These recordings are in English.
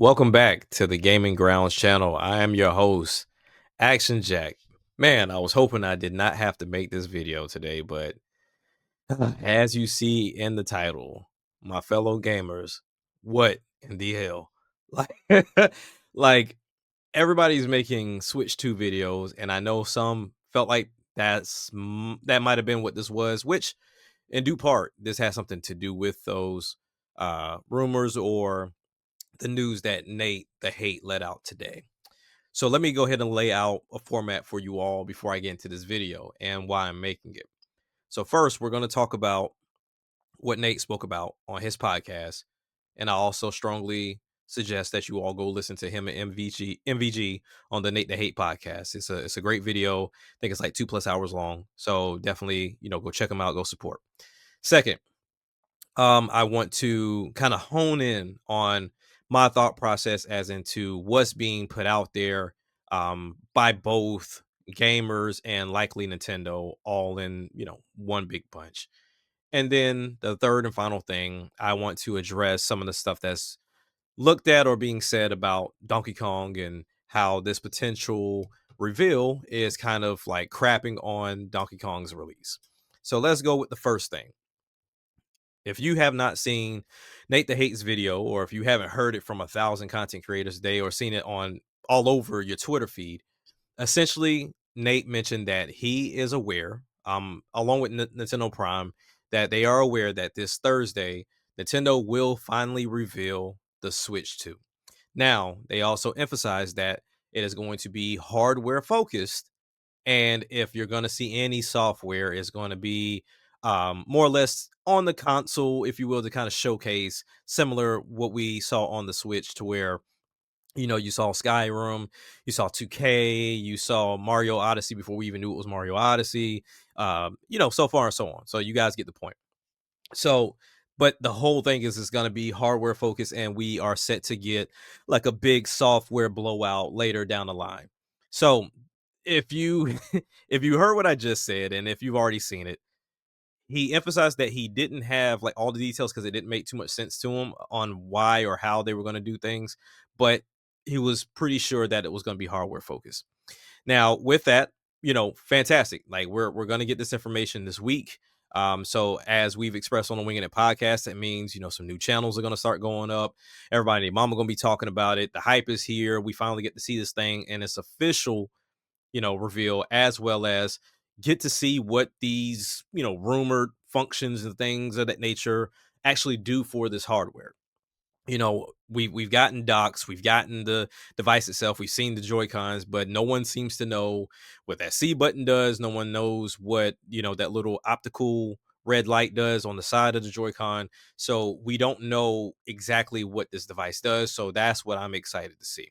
Welcome back to the Gaming Grounds channel. I am your host, Action Jack. Man, I was hoping I did not have to make this video today, but as you see in the title, my fellow gamers, what in the hell? Like, like everybody's making Switch 2 videos, and I know some felt like that might have been what this was, which in due part, this has something to do with those rumors or the news that Nate the Hate let out today. So let me go ahead and lay out a format for you all before I get into this video and why I'm making it. So first, we're going to talk about what Nate spoke about on his podcast, and I also strongly suggest that you all go listen to him and MVG on the Nate the Hate podcast. It's a great video. I think it's like 2+ hours long. So definitely, go check them out, go support. Second, I want to kind of hone in on my thought process as into what's being put out there by both gamers and likely Nintendo all in, one big bunch. And then the third and final thing, I want to address some of the stuff that's looked at or being said about Donkey Kong and how this potential reveal is kind of like crapping on Donkey Kong's release. So let's go with the first thing. If you have not seen Nate the Hate's video, or if you haven't heard it from 1,000 content creators today, or seen it on all over your Twitter feed, essentially Nate mentioned that he is aware, along with Nintendo Prime, that they are aware that this Thursday Nintendo will finally reveal the Switch 2. Now, they also emphasize that it is going to be hardware focused, and if you're going to see any software, it's going to be more or less on the console, if you will, to kind of showcase similar what we saw on the Switch, to where you saw Skyrim, you saw 2K, you saw Mario Odyssey before we even knew it was Mario Odyssey, so far and so on. So you guys get the point. So, but the whole thing is it's going to be hardware focused, and we are set to get like a big software blowout later down the line. So, if you if you heard what I just said, and if you've already seen it, he emphasized that he didn't have like all the details because it didn't make too much sense to him on why or how they were going to do things, but he was pretty sure that it was going to be hardware focused. Now, with that, fantastic. Like we're gonna get this information this week. So as we've expressed on the Winging It podcast, that means some new channels are gonna start going up. Everybody and their mama gonna be talking about it. The hype is here. We finally get to see this thing, and it's official, reveal, as well as get to see what these rumored functions and things of that nature actually do for this hardware. We've gotten docks, we've gotten the device itself, we've seen the Joy Cons, but no one seems to know what that C button does. No one knows what that little optical red light does on the side of the Joy-Con. So we don't know exactly what this device does. So that's what I'm excited to see.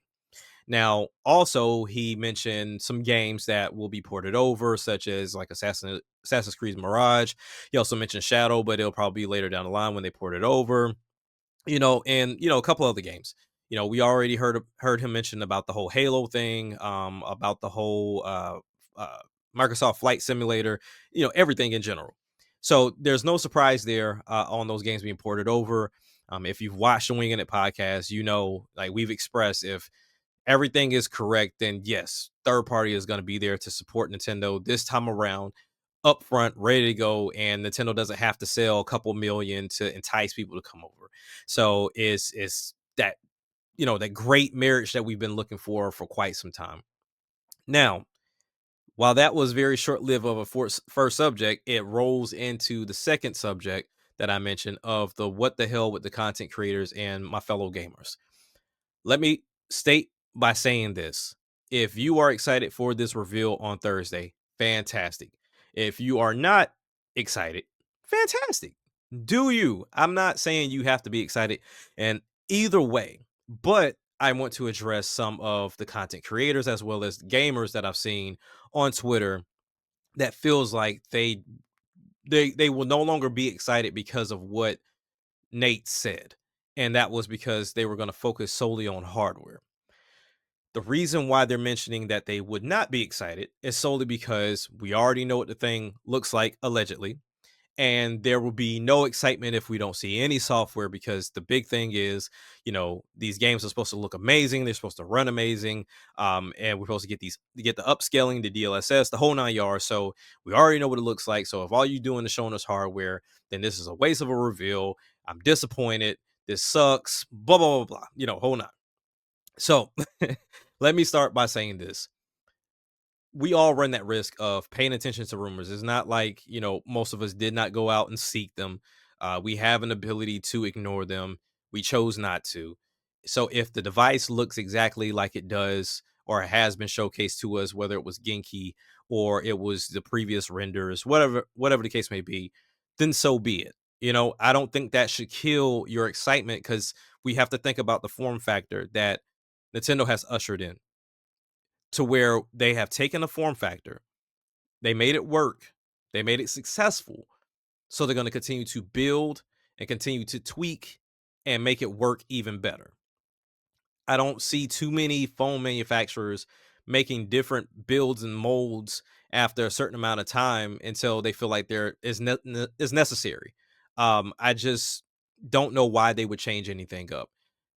Now, also, he mentioned some games that will be ported over, such as like Assassin's Creed Mirage. He also mentioned Shadow, but it'll probably be later down the line when they port it over. And a couple other games. We already heard him mention about the whole Halo thing, about the whole uh, Microsoft Flight Simulator, everything in general. So there's no surprise there on those games being ported over. If you've watched the Winging It podcast, like we've expressed, if everything is correct, then yes, third party is going to be there to support Nintendo this time around, upfront, ready to go, and Nintendo doesn't have to sell a couple million to entice people to come over. So it's that that great marriage that we've been looking for quite some time. Now, while that was very short-lived of a first subject, it rolls into the second subject that I mentioned of the what the hell with the content creators and my fellow gamers. Let me state by saying this. If you are excited for this reveal on Thursday, fantastic. If you are not excited, fantastic. Do you? I'm not saying you have to be excited and either way, but I want to address some of the content creators as well as gamers that I've seen on Twitter that feels like they will no longer be excited because of what Nate said. And that was because they were going to focus solely on hardware. The reason why they're mentioning that they would not be excited is solely because we already know what the thing looks like, allegedly. and there will be no excitement if we don't see any software, because the big thing is, these games are supposed to look amazing, they're supposed to run amazing, and we're supposed to get the upscaling, the DLSS, the whole nine yards. So we already know what it looks like. So if all you're doing is showing us hardware, then this is a waste of a reveal. I'm disappointed. This sucks. Blah blah blah blah. Whole nine. So let me start by saying this: we all run that risk of paying attention to rumors. It's not like, most of us did not go out and seek them. We have an ability to ignore them. We chose not to. So if the device looks exactly like it does or has been showcased to us, whether it was Genki or it was the previous renders, whatever the case may be, then so be it. I don't think that should kill your excitement, because we have to think about the form factor that Nintendo has ushered in, to where they have taken a form factor, they made it work, they made it successful. So they're going to continue to build and continue to tweak and make it work even better. I don't see too many phone manufacturers making different builds and molds after a certain amount of time until they feel like there is necessary. I just don't know why they would change anything up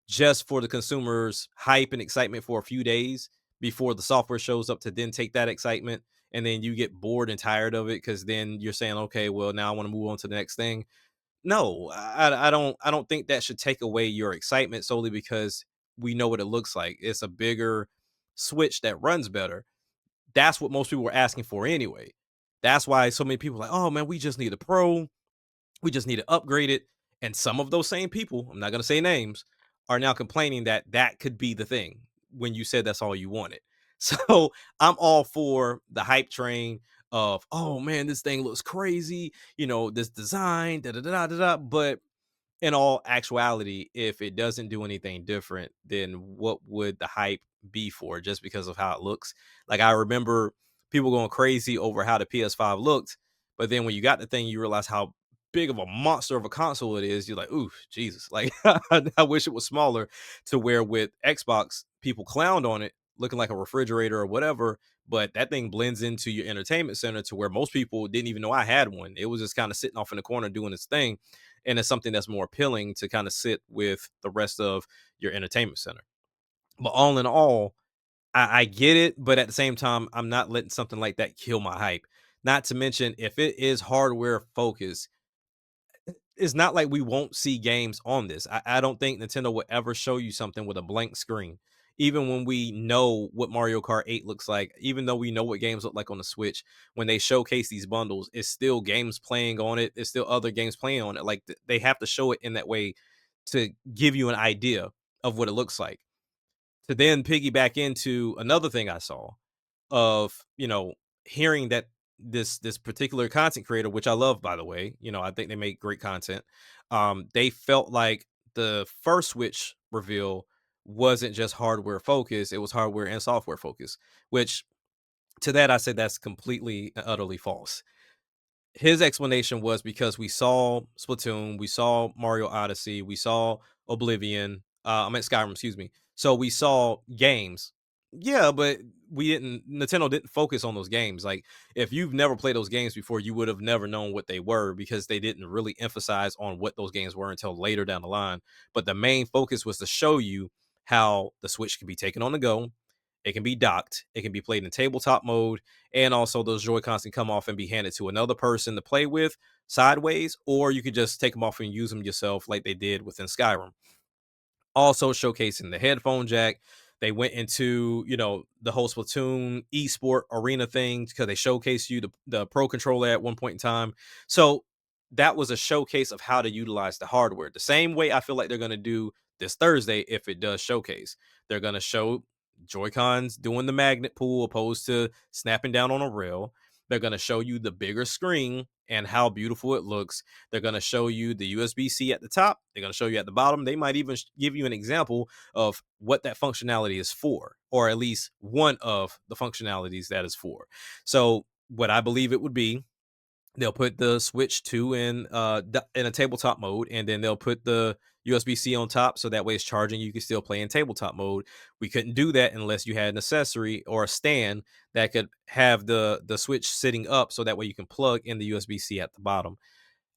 just for the consumers' hype and excitement for a few days before the software shows up, to then take that excitement and then you get bored and tired of it, because then you're saying, okay, well, now I want to move on to the next thing. No, I don't think that should take away your excitement solely because we know what it looks like. It's a bigger Switch that runs better. That's what most people were asking for anyway. That's why so many people are like, oh man, we just need a Pro, we just need to upgrade it. And some of those same people, I'm not going to say names, are now complaining that that could be the thing when you said that's all you wanted. So I'm all for the hype train of, oh man, this thing looks crazy, this design, da da da da da. But in all actuality, if it doesn't do anything different, then what would the hype be for, just because of how it looks? Like, I remember people going crazy over how the PS5 looked, but then when you got the thing, you realize how big of a monster of a console it is. You're like, ooh, Jesus. Like, I wish it was smaller, to where with Xbox, people clowned on it looking like a refrigerator or whatever, but that thing blends into your entertainment center to where most people didn't even know I had one. It was just kind of sitting off in the corner doing its thing, and it's something that's more appealing to kind of sit with the rest of your entertainment center. But all in all, I get it, but at the same time, I'm not letting something like that kill my hype. Not to mention, if it is hardware focused, it's not like we won't see games on this. I don't think Nintendo will ever show you something with a blank screen. Even when we know what Mario Kart 8 looks like, even though we know what games look like on the Switch, when they showcase these bundles, it's still games playing on it. It's still other games playing on it. Like, they have to show it in that way to give you an idea of what it looks like. To then piggyback into another thing I saw of, hearing that this particular content creator, which I love, by the way, I think they make great content. They felt like the first Switch reveal wasn't just hardware focused, it was hardware and software focused, which, to that I said that's completely and utterly false. His explanation was because we saw Splatoon, we saw Mario Odyssey, we saw Oblivion, I meant Skyrim, excuse me. So we saw games. Yeah, but Nintendo didn't focus on those games. Like, if you've never played those games before, you would have never known what they were, because they didn't really emphasize on what those games were until later down the line. But the main focus was to show you how the Switch can be taken on the go, it can be docked, it can be played in tabletop mode, and also those Joy-Cons can come off and be handed to another person to play with sideways, or you could just take them off and use them yourself like they did within Skyrim. Also showcasing the headphone jack. They went into, the whole Splatoon esport arena thing, because they showcased you the Pro controller at one point in time. So that was a showcase of how to utilize the hardware. The same way I feel like they're going to do this Thursday if it does showcase. They're going to show Joy-Cons doing the magnet pull opposed to snapping down on a rail. They're going to show you the bigger screen and how beautiful it looks. They're going to show you the USB-C at the top. They're going to show you at the bottom. They might even give you an example of what that functionality is for, or at least one of the functionalities that is for. So what I believe it would be, they'll put the Switch 2 in a tabletop mode, and then they'll put the USB-C on top, so that way it's charging. You can still play in tabletop mode. We couldn't do that unless you had an accessory or a stand that could have the Switch sitting up, so that way you can plug in the USB-C at the bottom.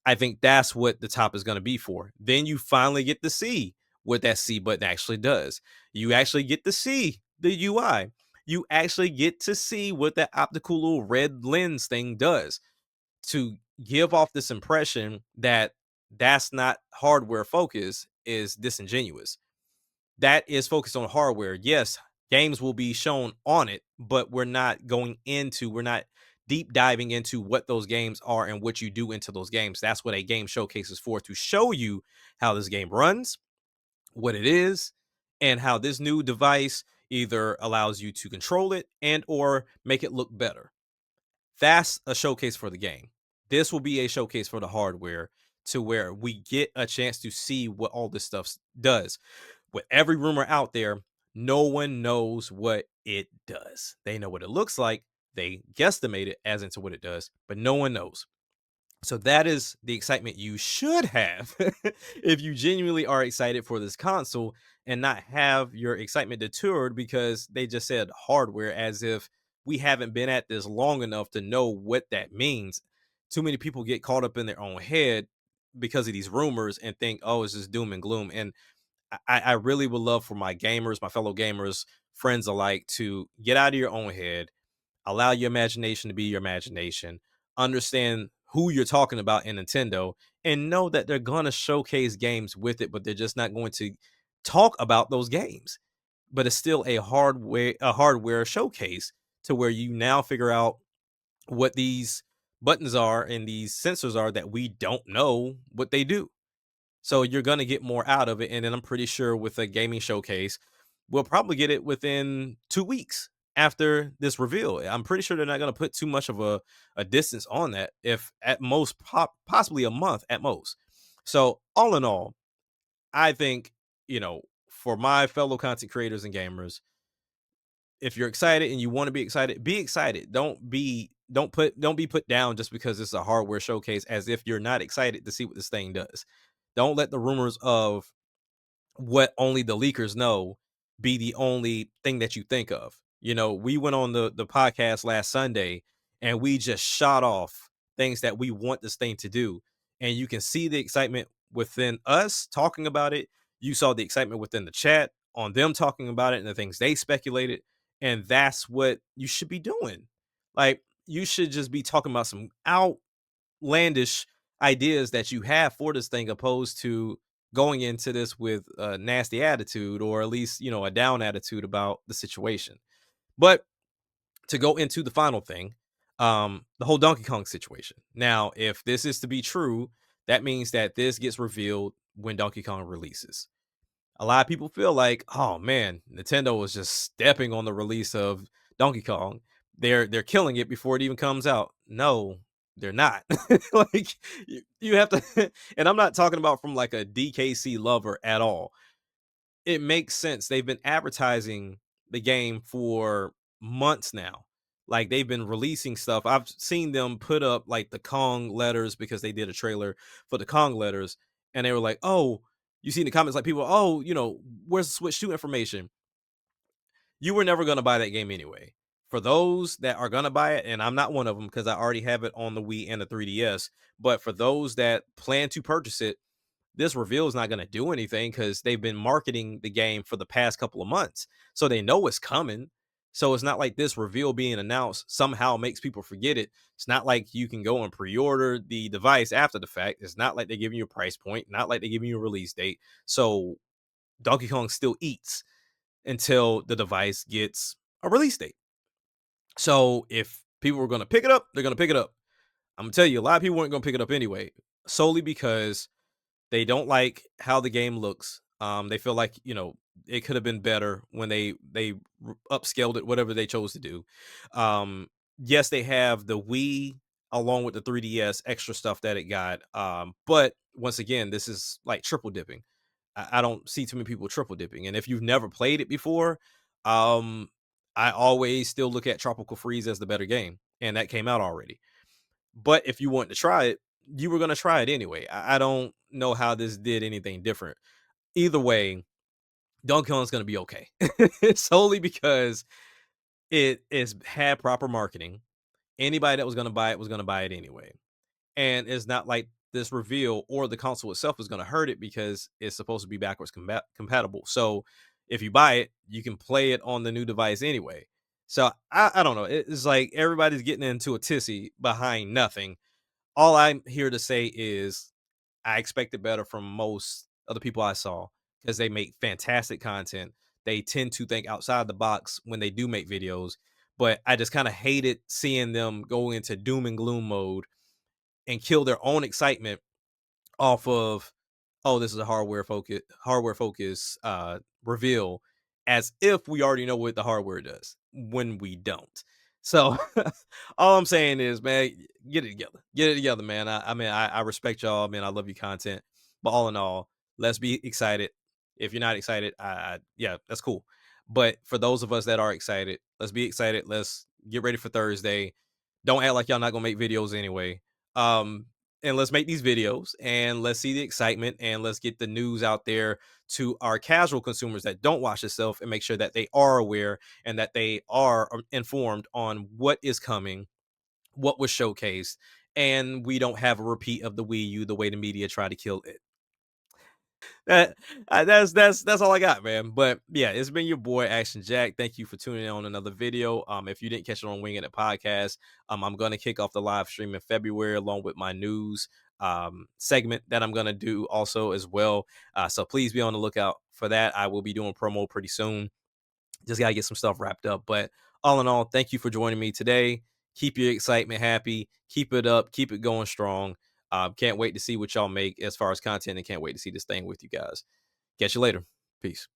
I think that's what the top is going to be for. Then you finally get to see what that C button actually does. You actually get to see the UI. You actually get to see what that optical little red lens thing does to give off this impression that that's not hardware focus is disingenuous. That is focused on hardware. Yes, games will be shown on it, but we're not deep diving into what those games are and what you do into those games. That's what a game showcase is for, to show you how this game runs, what it is, and how this new device either allows you to control it and or make it look better. That's a showcase for the game. This will be a showcase for the hardware, to where we get a chance to see what all this stuff does. With every rumor out there, no one knows what it does. They know what it looks like. They guesstimate it as into what it does, but no one knows. So that is the excitement you should have if you genuinely are excited for this console, and not have your excitement deterred because they just said hardware, as if we haven't been at this long enough to know what that means. Too many people get caught up in their own head because of these rumors and think, oh, it's just doom and gloom. And I really would love for my gamers, my fellow gamers, friends alike, to get out of your own head, allow your imagination to be your imagination, understand who you're talking about in Nintendo, and know that they're going to showcase games with it, but they're just not going to talk about those games. But it's still a hardware showcase, to where you now figure out what these buttons are and these sensors are that we don't know what they do. So you're gonna get more out of it, and then I'm pretty sure with a gaming showcase, we'll probably get it within 2 weeks after this reveal. I'm pretty sure they're not gonna put too much of a distance on that, if at most possibly a month at most. So all in all, I think, for my fellow content creators and gamers, if you're excited and you want to be excited, be excited. Don't be put down just because it's a hardware showcase, as if you're not excited to see what this thing does. Don't let the rumors of what only the leakers know be the only thing that you think of. We went on the podcast last Sunday, and we just shot off things that we want this thing to do. And you can see the excitement within us talking about it. You saw the excitement within the chat on them talking about it and the things they speculated. And that's what you should be doing. Like, you should just be talking about some outlandish ideas that you have for this thing, opposed to going into this with a nasty attitude, or at least, a down attitude about the situation. But to go into the final thing, the whole Donkey Kong situation. Now, if this is to be true, that means that this gets revealed when Donkey Kong releases. A lot of people feel like, oh man, Nintendo was just stepping on the release of Donkey Kong. They're killing it before it even comes out. No, they're not. Like, you have to, and I'm not talking about from like a DKC lover at all. It makes sense. They've been advertising the game for months now. Like, they've been releasing stuff. I've seen them put up like the Kong letters, because they did a trailer for the Kong letters, and they were like, "Oh, you see in the comments like people, oh, where's the Switch 2 information?" You were never gonna buy that game anyway. For those that are gonna buy it, and I'm not one of them because I already have it on the Wii and the 3DS, but for those that plan to purchase it, this reveal is not going to do anything, because they've been marketing the game for the past couple of months. So they know it's coming. So it's not like this reveal being announced somehow makes people forget it. It's not like you can go and pre-order the device after the fact. It's not like they're giving you a price point, not like they're giving you a release date. So Donkey Kong still eats until the device gets a release date. So if people were going to pick it up, they're going to pick it up. I'm going to tell you, a lot of people weren't going to pick it up anyway, solely because they don't like how the game looks. They feel like, it could have been better when they upscaled it, whatever they chose to do. Yes, they have the Wii along with the 3DS extra stuff that it got. But once again, this is like triple dipping. I don't see too many people triple dipping. And if you've never played it before, um, I always still look at Tropical Freeze as the better game, and that came out already. But if you want to try it, you were going to try it anyway. I don't know how this did anything different. Either way, Donkey Kong's going to be okay. Solely because it is had proper marketing. Anybody that was going to buy it was going to buy it anyway. And it's not like this reveal or the console itself is going to hurt it because it's supposed to be backwards compatible. So if you buy it, you can play it on the new device anyway. So I don't know. It's like everybody's getting into a tizzy behind nothing. All I'm here to say is I expected better from most of the people I saw because they make fantastic content. They tend to think outside the box when they do make videos, but I just kind of hated seeing them go into doom and gloom mode and kill their own excitement off of, oh, this is a hardware focus reveal, as if we already know what the hardware does when we don't. So all I'm saying is, man, get it together, man. I mean, I respect y'all, man. I love your content, but all in all, let's be excited. If you're not excited, yeah, that's cool. But for those of us that are excited, let's be excited. Let's get ready for Thursday. Don't act like y'all not gonna make videos anyway. Um, and let's make these videos and let's see the excitement and let's get the news out there to our casual consumers that don't watch this stuff and make sure that they are aware and that they are informed on what is coming, what was showcased, and we don't have a repeat of the Wii U the way the media tried to kill it. That that's all I got, man. But yeah, it's been your boy Action Jack. Thank you for tuning in on another video. If you didn't catch it on Winging It podcast, I'm gonna kick off the live stream in February along with my news segment that I'm gonna do also as well. So please be on the lookout for that. I will be doing promo pretty soon. Just gotta get some stuff wrapped up. But all in all, thank you for joining me today. Keep your excitement happy. Keep it up. Keep it going strong. Can't wait to see what y'all make as far as content and can't wait to see this thing with you guys. Catch you later. Peace.